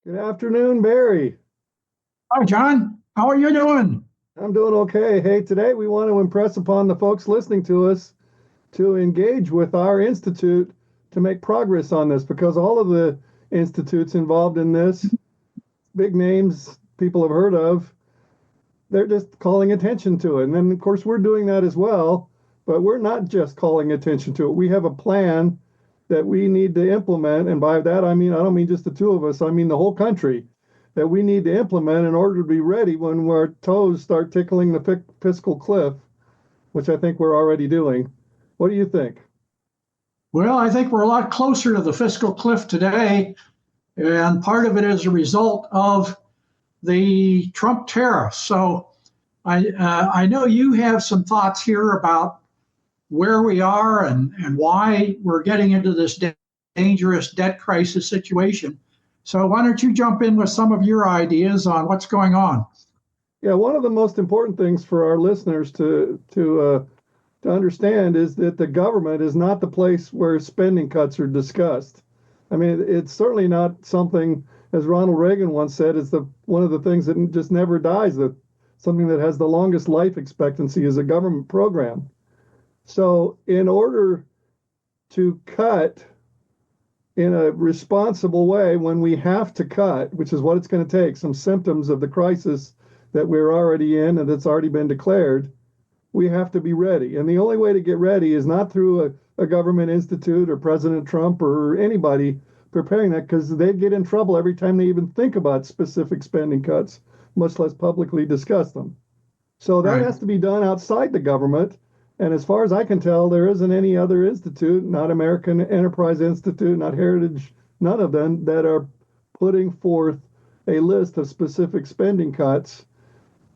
Good afternoon, Barry. Hi, John. How are you doing? I'm doing okay. Hey, today we want to impress upon the folks listening to us to engage with our institute to make progress on this because all of the institutes involved in this, big names people have heard of, they're just calling attention to it. And then, of course, we're doing that as well, but we're not just calling attention to it. We have a plan that we need to implement. And by that, I don't mean just the two of us, I mean the whole country that we need to implement in order to be ready when our toes start tickling the fiscal cliff, which I think we're already doing. What do you think? Well, I think we're a lot closer to the fiscal cliff today, and part of it is a result of the Trump tariffs. So I know you have some thoughts here about where we are and why we're getting into this dangerous debt crisis situation. So why don't you jump in with some of your ideas on what's going on? Yeah, one of the most important things for our listeners to understand is that the government is not the place where spending cuts are discussed. I mean, it's certainly not something, as Ronald Reagan once said, it's the one of the things that just never dies. That something that has the longest life expectancy is a government program. So, in order to cut in a responsible way, when we have to cut, which is what it's going to take, some symptoms of the crisis that we're already in and that's already been declared, we have to be ready. And the only way to get ready is not through a government institute or President Trump or anybody preparing that, because they get in trouble every time they even think about specific spending cuts, much less publicly discuss them. So that Right. has to be done outside the government. And as far as I can tell, there isn't any other institute, not American Enterprise Institute, not Heritage, none of them that are putting forth a list of specific spending cuts.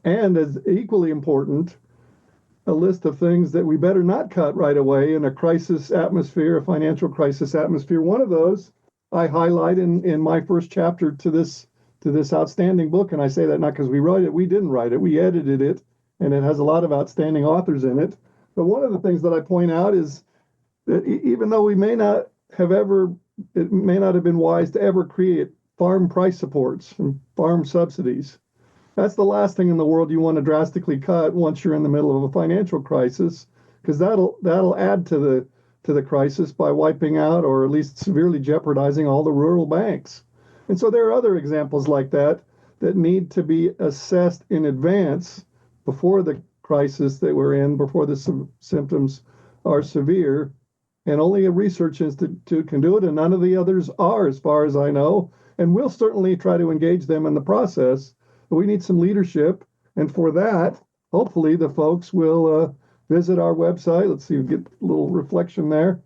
And as equally important, a list of things that we better not cut right away in a crisis atmosphere, a financial crisis atmosphere. One of those I highlight in my first chapter to this outstanding book, and I say that not because we wrote it, we didn't write it, we edited it, and it has a lot of outstanding authors in it. But one of the things that I point out is that even though we may not have ever, it may not have been wise to ever create farm price supports and farm subsidies. That's the last thing in the world you want to drastically cut once you're in the middle of a financial crisis, because that'll add to the crisis by wiping out or at least severely jeopardizing all the rural banks. And so there are other examples like that that need to be assessed in advance before the crisis that we're in, before the symptoms are severe. And only a research institute can do it, and none of the others are, as far as I know. And we'll certainly try to engage them in the process. But we need some leadership. And for that, hopefully, the folks will visit our website. Let's see, we get a little reflection there,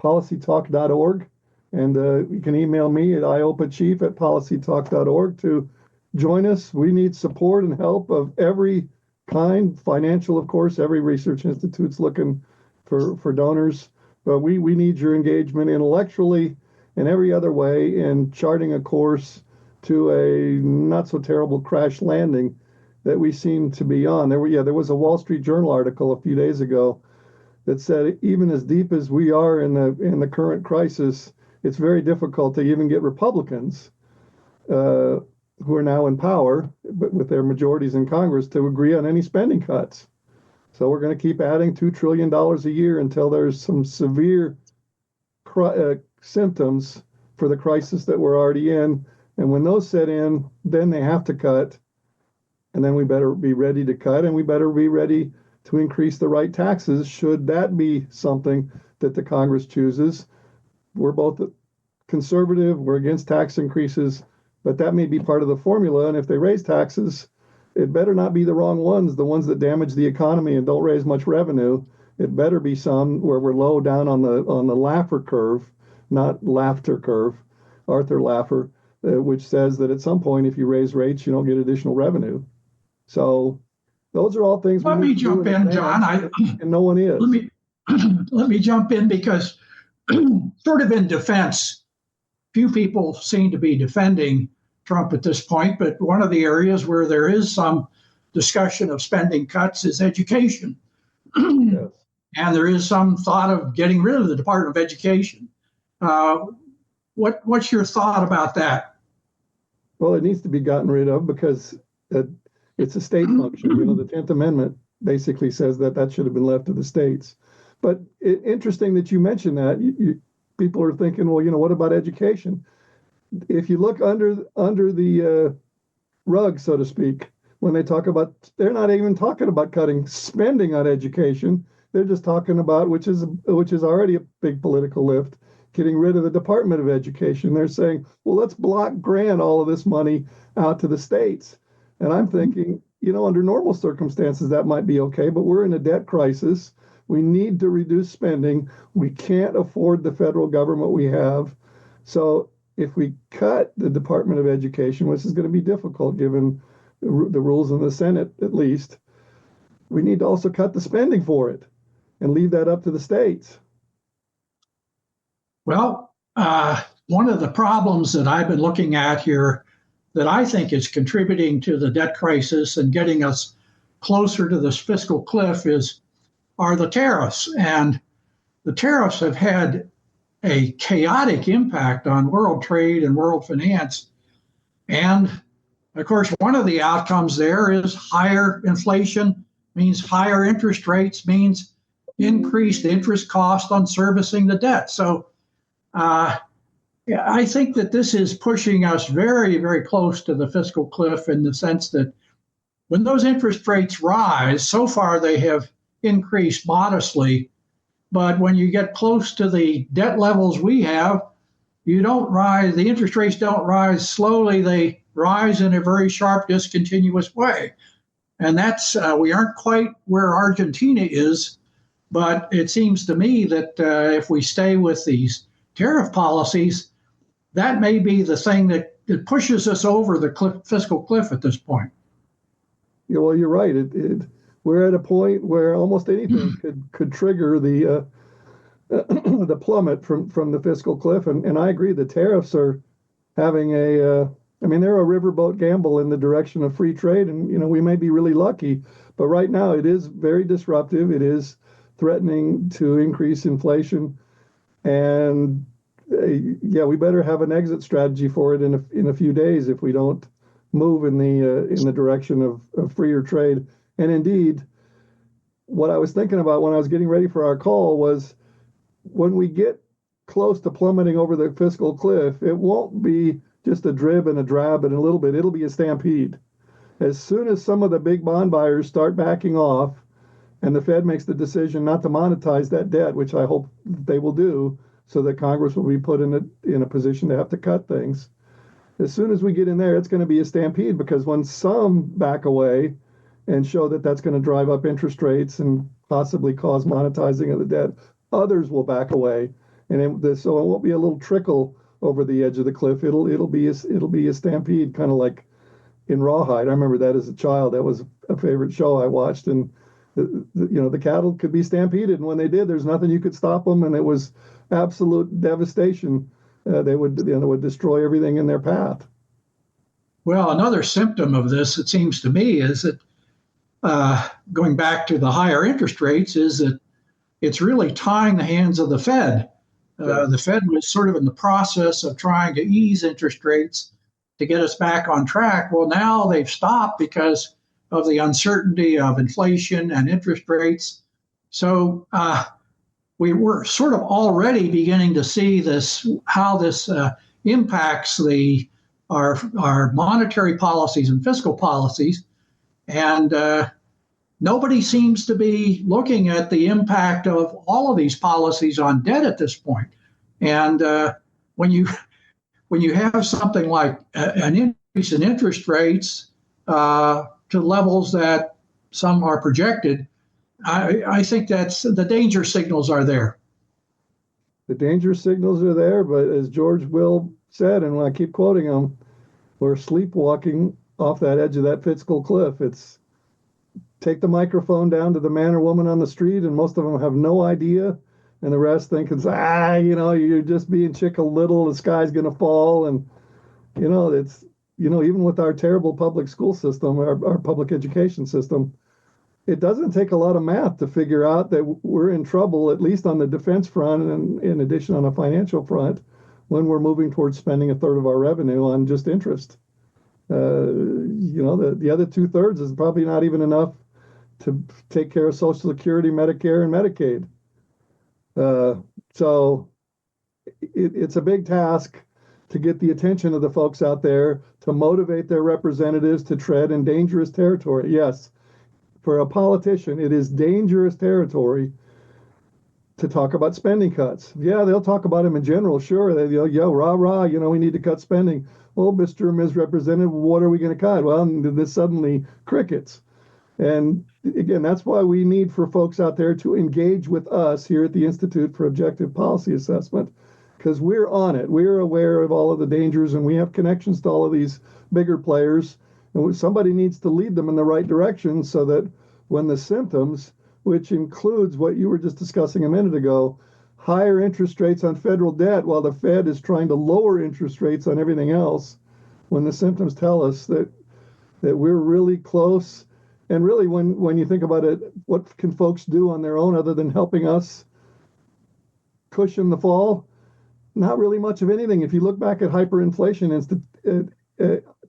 policytalk.org. And you can email me at iopachief@policytalk.org to join us. We need support and help of every kind, financial, of course. Every research institute's looking for donors. But we need your engagement intellectually and every other way in charting a course to a not so terrible crash landing that we seem to be on. There was a Wall Street Journal article a few days ago that said even as deep as we are in the current crisis, it's very difficult to even get Republicans who are now in power, but with their majorities in Congress, to agree on any spending cuts. So we're going to keep adding $2 trillion a year until there's some severe symptoms for the crisis that we're already in. And when those set in, then they have to cut. And then we better be ready to cut, and we better be ready to increase the right taxes should that be something that the Congress chooses. We're both conservative, we're against tax increases, but that may be part of the formula. And if they raise taxes, it better not be the wrong ones, the ones that damage the economy and don't raise much revenue. It better be some where we're low down on the Laffer curve, not laughter curve, Arthur Laffer, which says that at some point, if you raise rates, you don't get additional revenue. So those are all things we Let need me to do jump in in, John. advance, and no one Let is. me let me jump in because sort of in defense, few people seem to be defending Trump at this point, but one of the areas where there is some discussion of spending cuts is education. Yes. And there is some thought of getting rid of the Department of Education. Uh, what's your thought about that? Well, it needs to be gotten rid of because it, it's a state function. You know, the 10th Amendment basically says that that should have been left to the states. But interesting that you mentioned that. People are thinking, well, you know, what about education? If you look under the rug, so to speak, when they talk about, they're not even talking about cutting spending on education. They're just talking about, which is already a big political lift, getting rid of the Department of Education. They're saying, well, let's block grant all of this money out to the states. And I'm thinking, you know, under normal circumstances, that might be okay, but we're in a debt crisis. We need to reduce spending. We can't afford the federal government we have. So if we cut the Department of Education, which is going to be difficult given the rules in the Senate at least, we need to also cut the spending for it and leave that up to the states. Well, one of the problems that I've been looking at here that I think is contributing to the debt crisis and getting us closer to this fiscal cliff are the tariffs. And the tariffs have had a chaotic impact on world trade and world finance. And of course, one of the outcomes there is higher inflation, means higher interest rates, means increased interest cost on servicing the debt. So I think that this is pushing us very, very close to the fiscal cliff in the sense that when those interest rates rise, so far they have increased modestly. But when you get close to the debt levels we have, you don't rise, the interest rates don't rise slowly, they rise in a very sharp, discontinuous way. And that's, we aren't quite where Argentina is, but it seems to me that if we stay with these tariff policies, that may be the thing that pushes us over the fiscal cliff at this point. Yeah, well, you're right. We're at a point where almost anything could trigger the the plummet from the fiscal cliff, and I agree. The tariffs are having I mean, they're a riverboat gamble in the direction of free trade, and you know we may be really lucky, but right now it is very disruptive. It is threatening to increase inflation, and yeah, we better have an exit strategy for it in a few days if we don't move in the direction of freer trade. And indeed, what I was thinking about when I was getting ready for our call was when we get close to plummeting over the fiscal cliff, it won't be just a drib and a drab and a little bit. It'll be a stampede. As soon as some of the big bond buyers start backing off and the Fed makes the decision not to monetize that debt, which I hope they will do, so that Congress will be put in a position to have to cut things. As soon as we get in there, it's going to be a stampede because when some back away and show that that's going to drive up interest rates and possibly cause monetizing of the debt, others will back away, and so it won't be a little trickle over the edge of the cliff. It'll be a stampede, kind of like in Rawhide. I remember that as a child. That was a favorite show I watched, and you know the cattle could be stampeded, and when they did, there's nothing you could stop them, and it was absolute devastation. They would destroy everything in their path. Well, another symptom of this, it seems to me, is that going back to the higher interest rates, is that it's really tying the hands of the Fed. The Fed was sort of in the process of trying to ease interest rates to get us back on track. Well, now they've stopped because of the uncertainty of inflation and interest rates. So we were sort of already beginning to see how this impacts our monetary policies and fiscal policies. And nobody seems to be looking at the impact of all of these policies on debt at this point. And when you have something like an increase in interest rates to levels that some are projected, I think that's the danger signals are there. The danger signals are there, but as George Will said, and when I keep quoting him, we're sleepwalking off that edge of that fiscal cliff. It's take the microphone down to the man or woman on the street, and most of them have no idea, and the rest think it's you're just being chicken little. The sky's going to fall, and it's even with our terrible public school system, our public education system, it doesn't take a lot of math to figure out that we're in trouble, at least on the defense front, and in addition on a financial front, when we're moving towards spending a third of our revenue on just interest. The other 2/3 is probably not even enough to take care of Social Security, Medicare, and Medicaid. So it's a big task to get the attention of the folks out there, to motivate their representatives to tread in dangerous territory. Yes, for a politician, it is dangerous territory to talk about spending cuts. Yeah, they'll talk about them in general. Sure, they'll yo rah rah. We need to cut spending. Well, Mr. and Ms. Representative, what are we going to cut? Well, this suddenly crickets. And again, that's why we need for folks out there to engage with us here at the Institute for Objective Policy Assessment, because we're on it. We're aware of all of the dangers, and we have connections to all of these bigger players. And somebody needs to lead them in the right direction so that when the symptoms, which includes what you were just discussing a minute ago, higher interest rates on federal debt while the Fed is trying to lower interest rates on everything else, when the symptoms tell us that we're really close. And really, when you think about it, what can folks do on their own other than helping us cushion the fall? Not really much of anything. If you look back at hyperinflation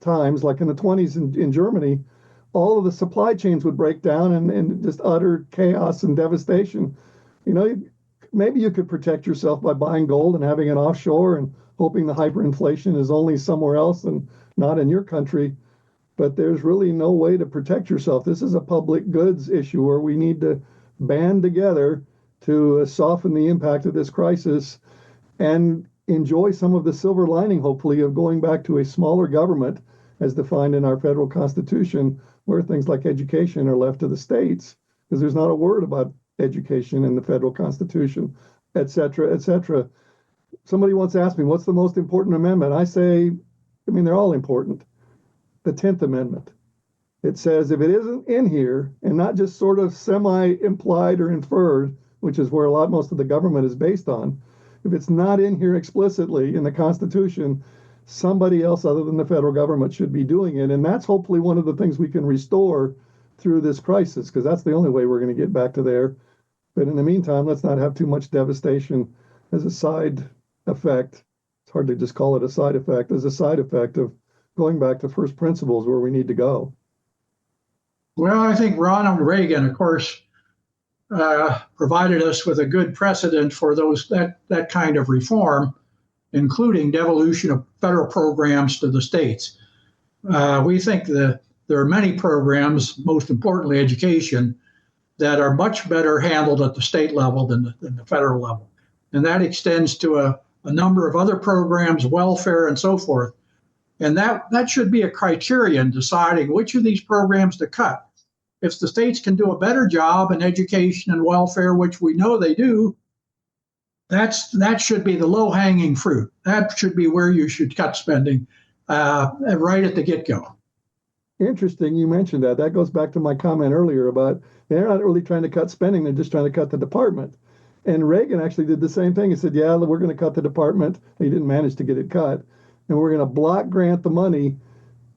times, like in the 20s in Germany, all of the supply chains would break down and just utter chaos and devastation. Maybe you could protect yourself by buying gold and having it offshore and hoping the hyperinflation is only somewhere else and not in your country. But there's really no way to protect yourself. This is a public goods issue where we need to band together to soften the impact of this crisis and enjoy some of the silver lining, hopefully, of going back to a smaller government as defined in our federal constitution, where things like education are left to the states, because there's not a word about education in the federal constitution, et cetera, et cetera. Somebody once asked me, what's the most important amendment? I say, they're all important. The 10th Amendment. It says if it isn't in here and not just sort of semi-implied or inferred, which is where most of the government is based on, if it's not in here explicitly in the Constitution, somebody else other than the federal government should be doing it. And that's hopefully one of the things we can restore through this crisis, because that's the only way we're going to get back to there. But in the meantime, let's not have too much devastation as a side effect. It's hard to just call it a side effect, as a side effect of going back to first principles where we need to go. Well, I think Ronald Reagan, of course, provided us with a good precedent for that kind of reform, including devolution of federal programs to the states. We think that there are many programs, most importantly education, that are much better handled at the state level than the federal level. And that extends to a number of other programs, welfare and so forth. And that should be a criterion deciding which of these programs to cut. If the states can do a better job in education and welfare, which we know they do, that should be the low-hanging fruit. That should be where you should cut spending right at the get-go. Interesting you mentioned that. That goes back to my comment earlier about they're not really trying to cut spending, they're just trying to cut the department. And Reagan actually did the same thing. He said, yeah, we're going to cut the department. He didn't manage to get it cut. And we're going to block grant the money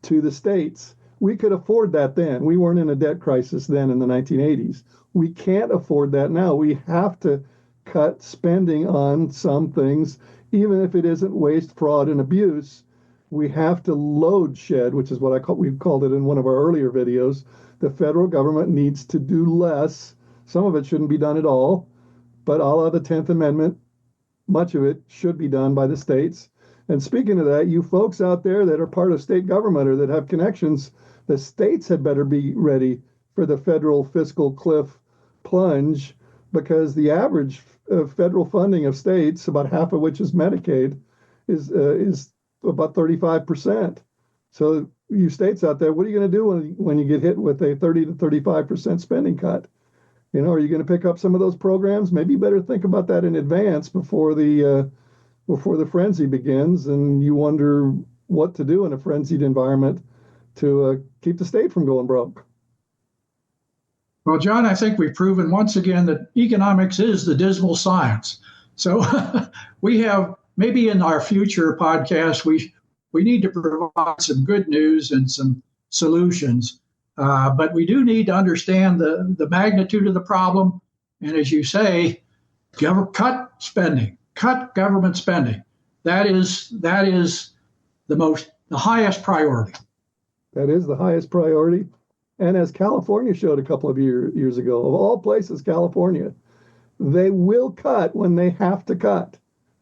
to the states. We could afford that then. We weren't in a debt crisis then in the 1980s. We can't afford that now. We have to cut spending on some things, even if it isn't waste, fraud, and abuse. We have to load shed, which is what we've called it in one of our earlier videos. The federal government needs to do less. Some of it shouldn't be done at all, but a la the 10th Amendment, much of it should be done by the states. And speaking of that, you folks out there that are part of state government or that have connections, the states had better be ready for the federal fiscal cliff plunge, because the average federal funding of states, about half of which is Medicaid, is about 35%. So you states out there, what are you going to do when you get hit with a 30 to 35% spending cut? Are you going to pick up some of those programs? Maybe you better think about that in advance before the frenzy begins, and you wonder what to do in a frenzied environment to keep the state from going broke. Well, John, I think we've proven once again that economics is the dismal science. So we have, maybe in our future podcast, we need to provide some good news and some solutions. But we do need to understand the magnitude of the problem. And as you say, cut spending, cut government spending. That is the highest priority. That is the highest priority. And as California showed a couple of years ago, of all places, California, they will cut when they have to cut.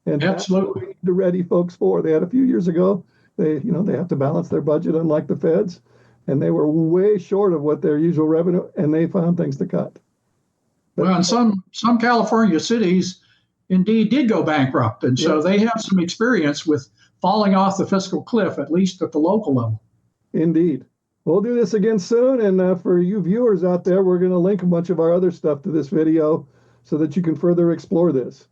And that's what Absolutely. we need to ready folks for. They had a few years ago, they have to balance their budget unlike the feds, and they were way short of what their usual revenue, and they found things to cut. Well, and some California cities indeed did go bankrupt, and so Yes, they have some experience with falling off the fiscal cliff, at least at the local level. indeed. We'll do this again soon, and for you viewers out there, we're going to link a bunch of our other stuff to this video so that you can further explore this.